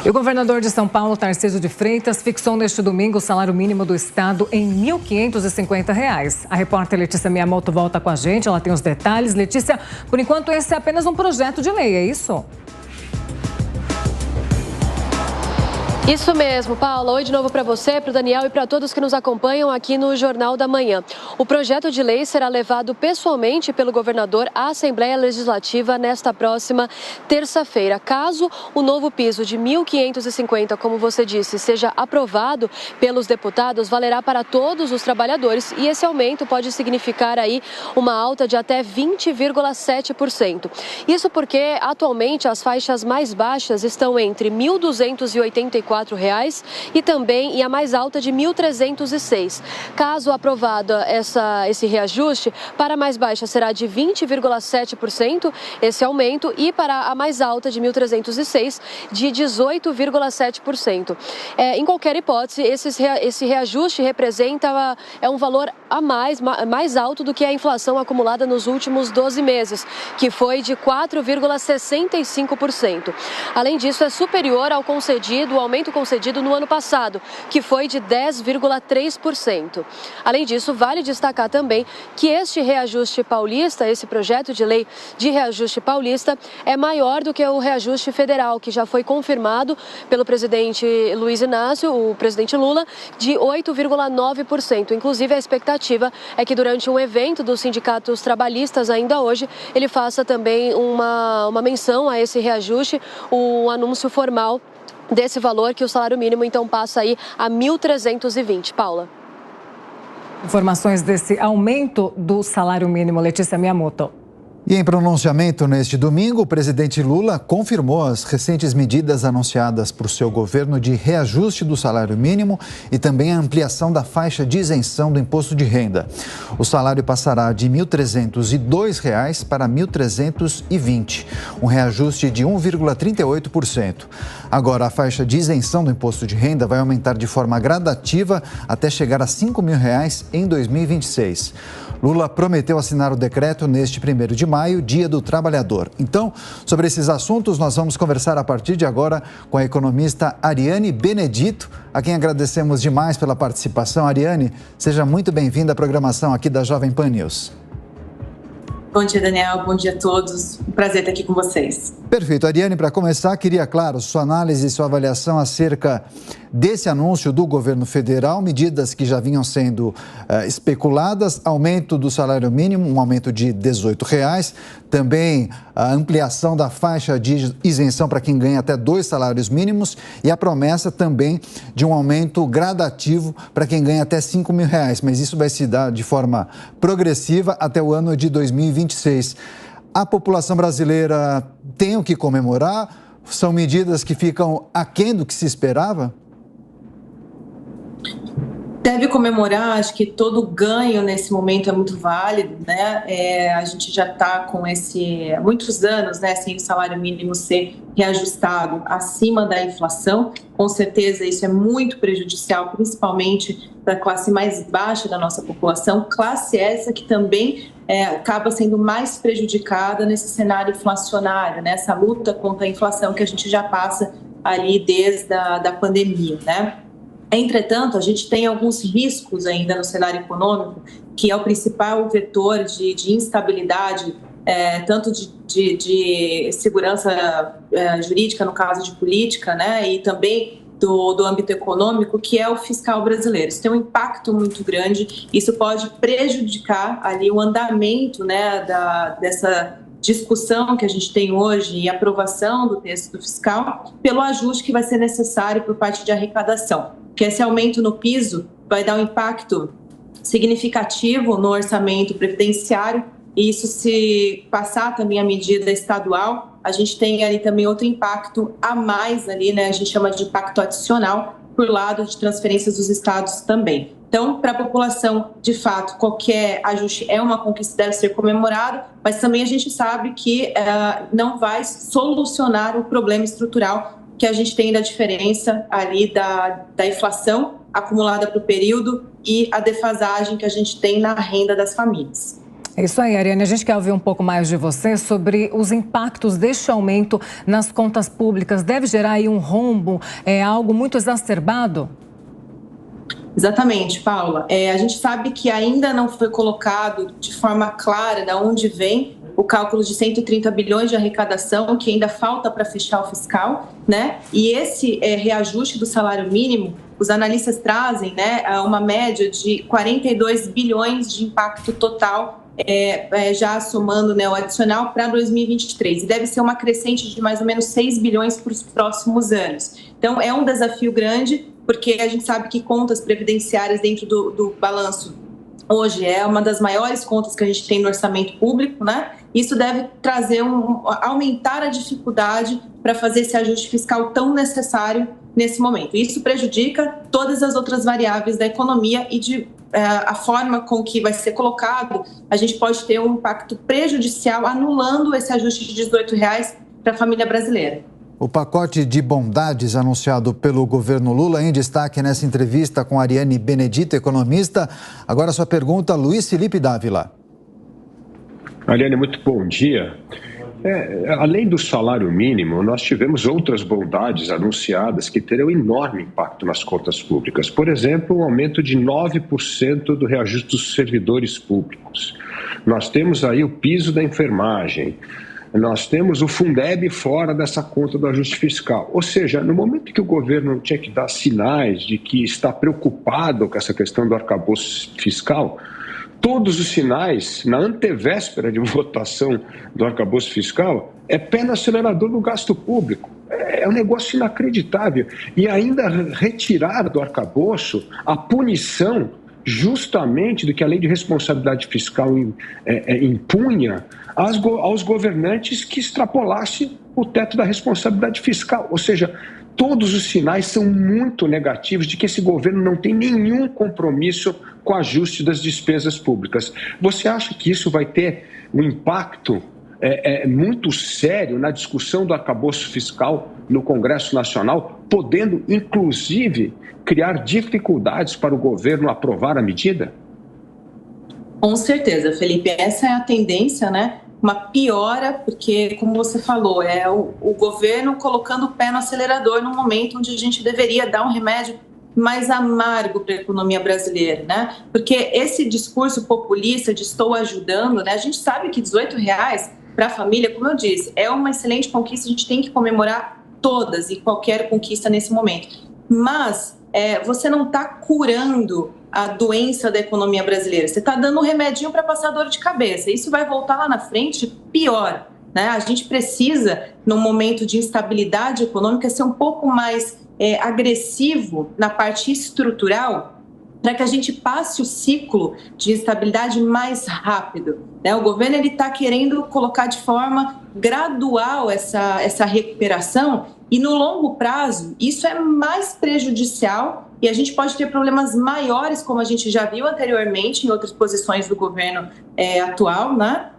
E o governador de São Paulo, Tarcísio de Freitas, fixou neste domingo o salário mínimo do estado em R$ 1.550. A repórter Letícia Miyamoto volta com a gente, ela tem os detalhes. Letícia, por enquanto esse é apenas um projeto de lei, é isso? Isso mesmo, Paula. Oi de novo para você, para o Daniel e para todos que nos acompanham aqui no Jornal da Manhã. O projeto de lei será levado pessoalmente pelo governador à Assembleia Legislativa nesta próxima terça-feira. Caso o novo piso de R$ 1.550, como você disse, seja aprovado pelos deputados, valerá para todos os trabalhadores e esse aumento pode significar aí uma alta de até 20,7%. Isso porque atualmente as faixas mais baixas estão entre R$ 1.284 e também e a mais alta de R$ 1.306. Caso aprovado esse reajuste, para a mais baixa será de 20,7% esse aumento e para a mais alta de R$ 1.306 de 18,7%. Em qualquer hipótese, esse reajuste representa um valor a mais alto do que a inflação acumulada nos últimos 12 meses, que foi de 4,65%. Além disso, é superior ao aumento concedido no ano passado, que foi de 10,3%. Além disso, vale destacar também que este reajuste paulista, esse projeto de lei de reajuste paulista, é maior do que o reajuste federal, que já foi confirmado pelo presidente Luiz Inácio, o presidente Lula, de 8,9%. Inclusive, a expectativa é que durante um evento dos sindicatos trabalhistas ainda hoje, ele faça também uma menção a esse reajuste, um anúncio formal desse valor, que o salário mínimo então passa aí a 1.320. Paula. Informações desse aumento do salário mínimo, Letícia Miyamoto. E em pronunciamento neste domingo, o presidente Lula confirmou as recentes medidas anunciadas por seu governo de reajuste do salário mínimo e também a ampliação da faixa de isenção do imposto de renda. O salário passará de R$ 1.302 para R$ 1.320, um reajuste de 1,38%. Agora, a faixa de isenção do imposto de renda vai aumentar de forma gradativa até chegar a R$ 5.000 em 2026. Lula prometeu assinar o decreto neste 1º de maio, Dia do Trabalhador. Então, sobre esses assuntos, nós vamos conversar a partir de agora com a economista Ariane Benedito, a quem agradecemos demais pela participação. Ariane, seja muito bem-vinda à programação aqui da Jovem Pan News. Bom dia, Daniel. Bom dia a todos. Um prazer estar aqui com vocês. Perfeito. Ariane, para começar, queria, claro, sua análise e sua avaliação acerca desse anúncio do governo federal, medidas que já vinham sendo especuladas, aumento do salário mínimo, um aumento de R$ 18, também a ampliação da faixa de isenção para quem ganha até 2 salários mínimos e a promessa também de um aumento gradativo para quem ganha até R$ 5.000, mas isso vai se dar de forma progressiva até o ano de 2026. A população brasileira tem o que comemorar? São medidas que ficam aquém do que se esperava? Deve comemorar, acho que todo ganho nesse momento é muito válido, né? A gente já está com muitos anos, né, sem o salário mínimo ser reajustado acima da inflação. Com certeza isso é muito prejudicial, principalmente para a classe mais baixa da nossa população, classe essa que também acaba sendo mais prejudicada nesse cenário inflacionário, né? Essa luta contra a inflação que a gente já passa ali desde a pandemia, né? Entretanto, a gente tem alguns riscos ainda no cenário econômico, que é o principal vetor de instabilidade, tanto de segurança jurídica, no caso de política, né, e também do âmbito econômico, que é o fiscal brasileiro. Isso tem um impacto muito grande, isso pode prejudicar ali o andamento, né, dessa discussão que a gente tem hoje e aprovação do texto do fiscal, pelo ajuste que vai ser necessário por parte de arrecadação. Que esse aumento no piso vai dar um impacto significativo no orçamento previdenciário, e isso, se passar também a medida estadual, a gente tem ali também outro impacto a mais ali, né? A gente chama de impacto adicional por lado de transferências dos estados também. Então, para a população, de fato, qualquer ajuste é uma conquista, deve ser comemorado, mas também a gente sabe que não vai solucionar o problema estrutural que a gente tem da diferença ali da inflação acumulada para o período e a defasagem que a gente tem na renda das famílias. É isso aí, Ariane. A gente quer ouvir um pouco mais de você sobre os impactos deste aumento nas contas públicas. Deve gerar aí um rombo, algo muito exacerbado? Exatamente, Paula. A gente sabe que ainda não foi colocado de forma clara de onde vem o cálculo de 130 bilhões de arrecadação, que ainda falta para fechar o fiscal, né? E esse reajuste do salário mínimo, os analistas trazem, né, uma média de 42 bilhões de impacto total, já somando, né, o adicional para 2023. E deve ser uma crescente de mais ou menos 6 bilhões para os próximos anos. Então, é um desafio grande, porque a gente sabe que contas previdenciárias dentro do balanço hoje é uma das maiores contas que a gente tem no orçamento público, né? Isso deve trazer aumentar a dificuldade para fazer esse ajuste fiscal tão necessário nesse momento. Isso prejudica todas as outras variáveis da economia e a forma com que vai ser colocado, a gente pode ter um impacto prejudicial anulando esse ajuste de R$18 para a família brasileira. O pacote de bondades anunciado pelo governo Lula em destaque nessa entrevista com Ariane Benedito, economista. Agora a sua pergunta, Luiz Felipe Dávila. Ariane, muito bom dia. Além do salário mínimo, nós tivemos outras bondades anunciadas que terão enorme impacto nas contas públicas. Por exemplo, um aumento de 9% do reajuste dos servidores públicos. Nós temos aí o piso da enfermagem. Nós temos o Fundeb fora dessa conta do ajuste fiscal. Ou seja, no momento que o governo tinha que dar sinais de que está preocupado com essa questão do arcabouço fiscal, todos os sinais, na antevéspera de votação do arcabouço fiscal, é pé no acelerador do gasto público. É um negócio inacreditável. E ainda retirar do arcabouço a punição justamente do que a lei de responsabilidade fiscal impunha aos governantes que extrapolasse o teto da responsabilidade fiscal. Ou seja, todos os sinais são muito negativos de que esse governo não tem nenhum compromisso com o ajuste das despesas públicas. Você acha que isso vai ter um impacto muito sério na discussão do arcabouço fiscal no Congresso Nacional, podendo, inclusive, criar dificuldades para o governo aprovar a medida? Com certeza, Felipe. Essa é a tendência, né? Uma piora, porque, como você falou, é o governo colocando o pé no acelerador no momento onde a gente deveria dar um remédio mais amargo para a economia brasileira, né? Porque esse discurso populista de estou ajudando, né? A gente sabe que R$18 para a família, como eu disse, é uma excelente conquista, a gente tem que comemorar todas e qualquer conquista nesse momento. Mas você não está curando a doença da economia brasileira, você está dando um remedinho para passar dor de cabeça. Isso vai voltar lá na frente pior, né? A gente precisa, num momento de instabilidade econômica, ser um pouco mais agressivo na parte estrutural, para que a gente passe o ciclo de estabilidade mais rápido, né? O governo está querendo colocar de forma gradual essa recuperação e no longo prazo isso é mais prejudicial e a gente pode ter problemas maiores, como a gente já viu anteriormente em outras posições do governo atual, né?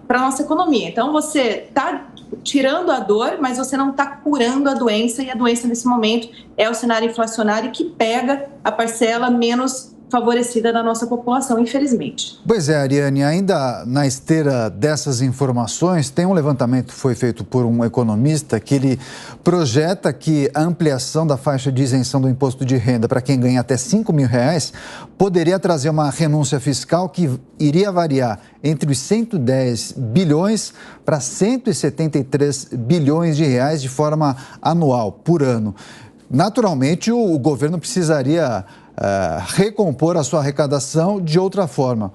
Para a nossa economia. Então você está tirando a dor, mas você não está curando a doença, e a doença nesse momento é o cenário inflacionário que pega a parcela menos favorecida da nossa população, infelizmente. Pois é, Ariane, ainda na esteira dessas informações, tem um levantamento que foi feito por um economista que ele projeta que a ampliação da faixa de isenção do imposto de renda para quem ganha até R$5.000 poderia trazer uma renúncia fiscal que iria variar entre os 110 bilhões para 173 bilhões de reais de forma anual, por ano. Naturalmente, o governo precisaria recompor a sua arrecadação de outra forma.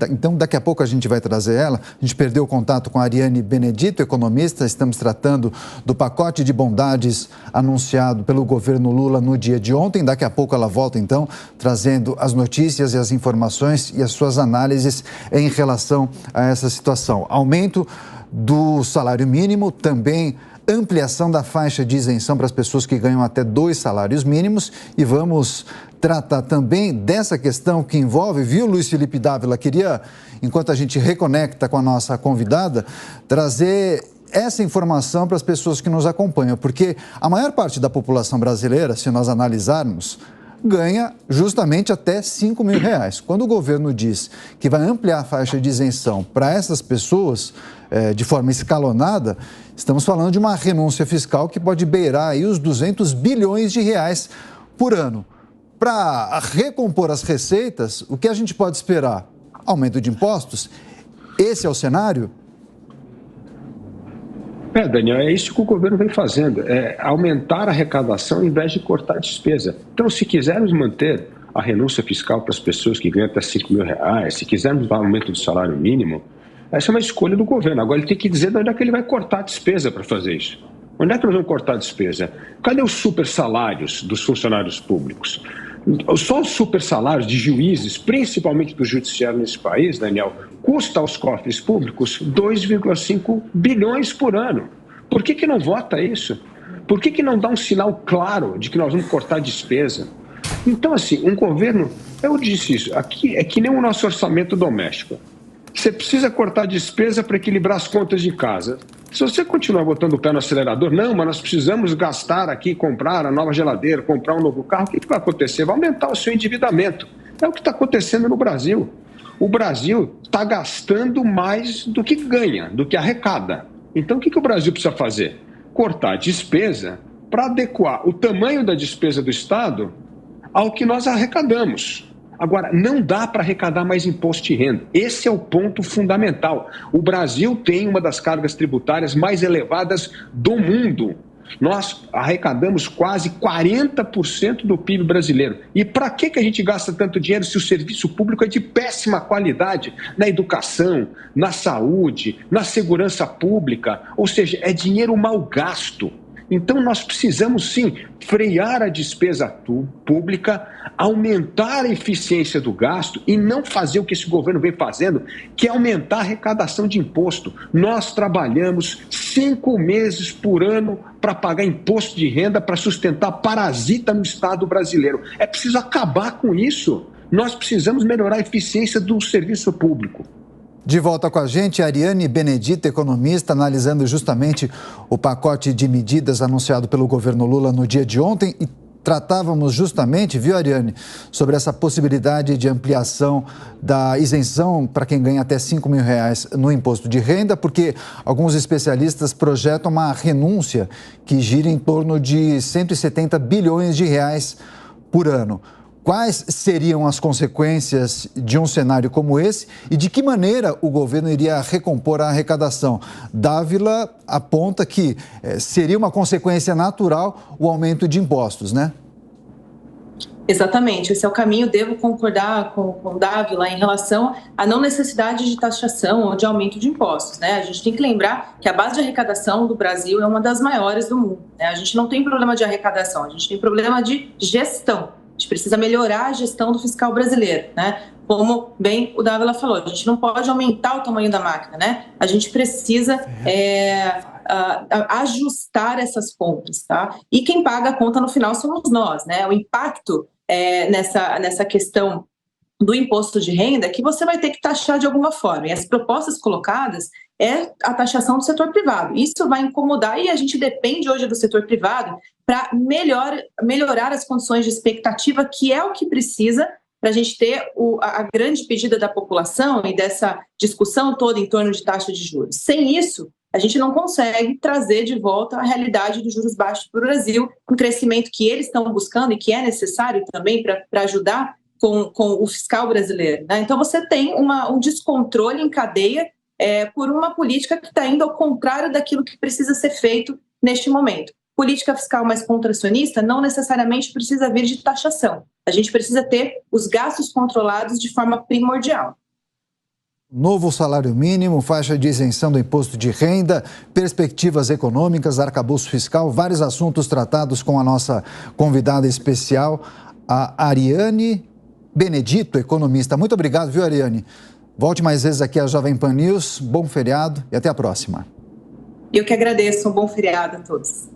Então, daqui a pouco a gente vai trazer ela. A gente perdeu o contato com a Ariane Benedito, economista. Estamos tratando do pacote de bondades anunciado pelo governo Lula no dia de ontem. Daqui a pouco ela volta, então, trazendo as notícias e as informações e as suas análises em relação a essa situação. Aumento do salário mínimo, também ampliação da faixa de isenção para as pessoas que ganham até 2 salários mínimos, e vamos tratar também dessa questão que envolve, viu, Luiz Felipe Dávila? Queria, enquanto a gente reconecta com a nossa convidada, trazer essa informação para as pessoas que nos acompanham, porque a maior parte da população brasileira, se nós analisarmos, ganha justamente até R$5 mil. Quando o governo diz que vai ampliar a faixa de isenção para essas pessoas de forma escalonada, estamos falando de uma renúncia fiscal que pode beirar aí os R$200 bilhões por ano. Para recompor as receitas, o que a gente pode esperar? Aumento de impostos? Esse é o cenário? Daniel, é isso que o governo vem fazendo, é aumentar a arrecadação em vez de cortar a despesa. Então, se quisermos manter a renúncia fiscal para as pessoas que ganham até R$5 mil, se quisermos o aumento do salário mínimo, essa é uma escolha do governo. Agora, ele tem que dizer de onde é que ele vai cortar a despesa para fazer isso. Onde é que nós vamos cortar a despesa? Cadê os super salários dos funcionários públicos? Só os super salários de juízes, principalmente do judiciário nesse país, Daniel, custa aos cofres públicos 2,5 bilhões por ano. Por que não vota isso? Por que não dá um sinal claro de que nós vamos cortar a despesa? Então, assim, um governo, eu disse isso, aqui é que nem o nosso orçamento doméstico. Você precisa cortar a despesa para equilibrar as contas de casa. Se você continuar botando o pé no acelerador, não, mas nós precisamos gastar aqui, comprar a nova geladeira, comprar um novo carro, o que vai acontecer? Vai aumentar o seu endividamento. É o que está acontecendo no Brasil. O Brasil está gastando mais do que ganha, do que arrecada. Então, o que o Brasil precisa fazer? Cortar a despesa para adequar o tamanho da despesa do Estado ao que nós arrecadamos. Agora, não dá para arrecadar mais imposto de renda. Esse é o ponto fundamental. O Brasil tem uma das cargas tributárias mais elevadas do mundo. Nós arrecadamos quase 40% do PIB brasileiro. E para que a gente gasta tanto dinheiro se o serviço público é de péssima qualidade? Na educação, na saúde, na segurança pública. Ou seja, é dinheiro mal gasto. Então, nós precisamos, sim, frear a despesa pública, aumentar a eficiência do gasto e não fazer o que esse governo vem fazendo, que é aumentar a arrecadação de imposto. Nós trabalhamos 5 meses por ano para pagar imposto de renda, para sustentar parasita no Estado brasileiro. É preciso acabar com isso. Nós precisamos melhorar a eficiência do serviço público. De volta com a gente, Ariane Benedito, economista, analisando justamente o pacote de medidas anunciado pelo governo Lula no dia de ontem. E tratávamos justamente, viu, Ariane, sobre essa possibilidade de ampliação da isenção para quem ganha até R$5 mil no imposto de renda, porque alguns especialistas projetam uma renúncia que gira em torno de R$170 bilhões por ano. Quais seriam as consequências de um cenário como esse e de que maneira o governo iria recompor a arrecadação? Dávila aponta que seria uma consequência natural o aumento de impostos, né? Exatamente, esse é o caminho. Devo concordar com Dávila em relação à não necessidade de taxação ou de aumento de impostos, né? A gente tem que lembrar que a base de arrecadação do Brasil é uma das maiores do mundo, né? A gente não tem problema de arrecadação, a gente tem problema de gestão. A gente precisa melhorar a gestão do fiscal brasileiro, né? Como bem o Dávila falou, a gente não pode aumentar o tamanho da máquina, né? A gente precisa ajustar essas contas, tá? E quem paga a conta no final somos nós, né? O impacto nessa questão do imposto de renda é que você vai ter que taxar de alguma forma. E as propostas colocadas é a taxação do setor privado. Isso vai incomodar e a gente depende hoje do setor privado para melhorar as condições de expectativa, que é o que precisa para a gente ter a grande pedida da população e dessa discussão toda em torno de taxa de juros. Sem isso, a gente não consegue trazer de volta a realidade dos juros baixos para o Brasil, um crescimento que eles estão buscando e que é necessário também para ajudar com o fiscal brasileiro, né? Então você tem um descontrole em cadeia por uma política que está indo ao contrário daquilo que precisa ser feito neste momento. Política fiscal mais contracionista não necessariamente precisa vir de taxação. A gente precisa ter os gastos controlados de forma primordial. Novo salário mínimo, faixa de isenção do imposto de renda, perspectivas econômicas, arcabouço fiscal, vários assuntos tratados com a nossa convidada especial, a Ariane Benedito, economista. Muito obrigado, viu, Ariane? Volte mais vezes aqui à Jovem Pan News. Bom feriado e até a próxima. Eu que agradeço. Um bom feriado a todos.